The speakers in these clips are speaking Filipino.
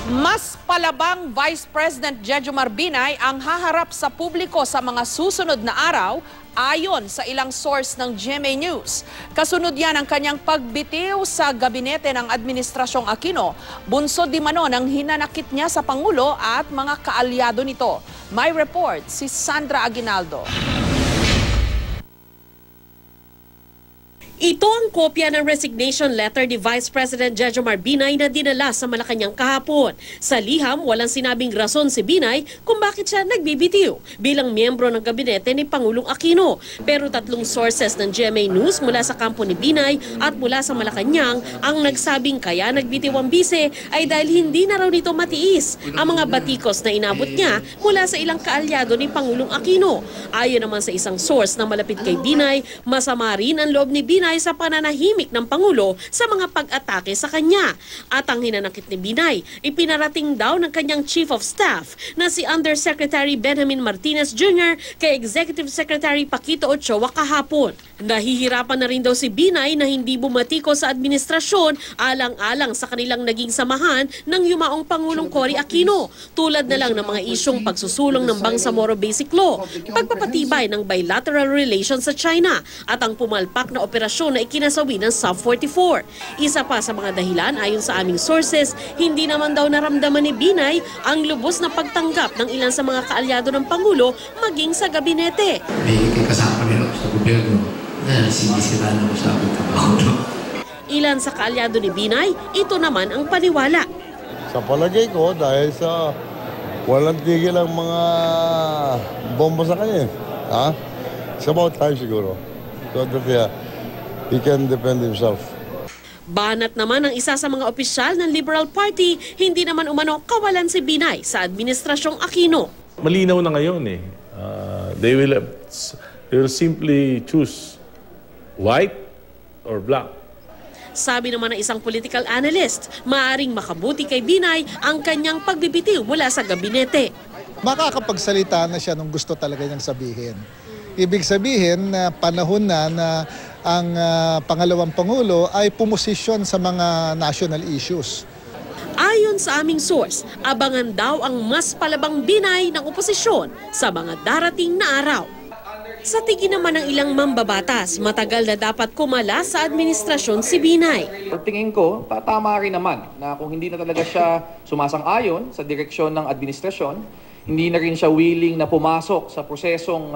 Mas palabang Vice President Jejomar Binay ang haharap sa publiko sa mga susunod na araw ayon sa ilang source ng GMA News. Kasunod yan ang kanyang pagbitiw sa gabinete ng Administrasyong Aquino. Bunsod di mano ng hinanakit niya sa Pangulo at mga kaalyado nito. May report si Sandra Aguinaldo. Ito ang kopya ng resignation letter ni Vice President Jejomar Binay na dinala sa Malacanang kahapon. Sa liham, walang sinabing rason si Binay kung bakit siya nagbibitiw bilang miyembro ng gabinete ni Pangulong Aquino. Pero tatlong sources ng GMA News mula sa kampo ni Binay at mula sa Malacanang ang nagsabing kaya nagbitiw ang bise ay dahil hindi na raw nito matiis ang mga batikos na inabot niya mula sa ilang kaalyado ni Pangulong Aquino. Ayon naman sa isang source na malapit kay Binay, masama rin ang loob ni Binay sa pananahimik ng Pangulo sa mga pag-atake sa kanya. At ang hinanakit ni Binay, ipinarating daw ng kanyang Chief of Staff na si Undersecretary Benjamin Martinez Jr. kay Executive Secretary Paquito Ochoa kahapon. Nahihirapan na rin daw si Binay na hindi bumatiko sa administrasyon alang-alang sa kanilang naging samahan ng yumaong Pangulong Cory Aquino, tulad na lang ng mga isyong pagsusulong ng Bangsamoro Basic Law, pagpapatibay ng bilateral relations sa China at ang pumalpak na operasyon na ikinasawi ng Sub-44. Isa pa sa mga dahilan ayon sa aming sources, hindi naman daw naramdaman ni Binay ang lubos na pagtanggap ng ilan sa mga kaalyado ng Pangulo maging sa gabinete. May kasama nila sa gobyerno na sinisira na sa Pangulo. Ilan sa kaalyado ni Binay, ito naman ang paniwala. Sa palagay ko, dahil sa walang tigil ang mga bomba sa kanya. Ha? It's about time siguro. So that he can defend himself. Banat naman ng isa sa mga opisyal ng Liberal Party, hindi naman umano kawalan si Binay sa Administrasyong Aquino. Malinaw na ngayon eh. They will simply choose white or black. Sabi naman ng isang political analyst, maaring makabuti kay Binay ang kanyang pagbibitiw mula sa gabinete. Makakapagsalita na siya nung gusto talaga niyang sabihin. Ibig sabihin na panahon na ang pangalawang Pangulo ay pumosisyon sa mga national issues. Ayon sa aming source, abangan daw ang mas palabang Binay ng oposisyon sa mga darating na araw. Sa tingin naman ng ilang mambabatas, matagal na dapat kumala sa administrasyon si Binay. Tingin ko, tama rin naman na kung hindi na talaga siya sumasang-ayon sa direksyon ng administrasyon, hindi na rin siya willing na pumasok sa prosesong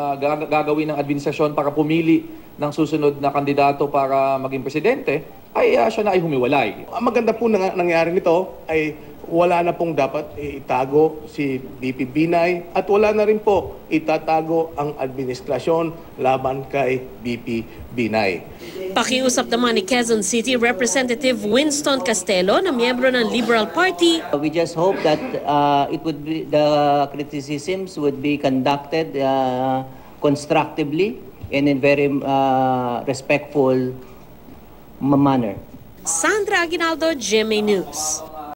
gagawin ng administrasyon para pumili ng susunod na kandidato para maging presidente, ay siya na ay humiwalay. Ang maganda po nangyari nito ay wala na pong dapat itago si VP Binay at wala na rin po itatago ang administrasyon laban kay VP Binay. Pakiusap naman ni Quezon City Representative Winston Castelo na miyembro ng Liberal Party. We just hope that the criticisms would be conducted constructively and in very respectful manner. Sandra Aguinaldo, GMA News.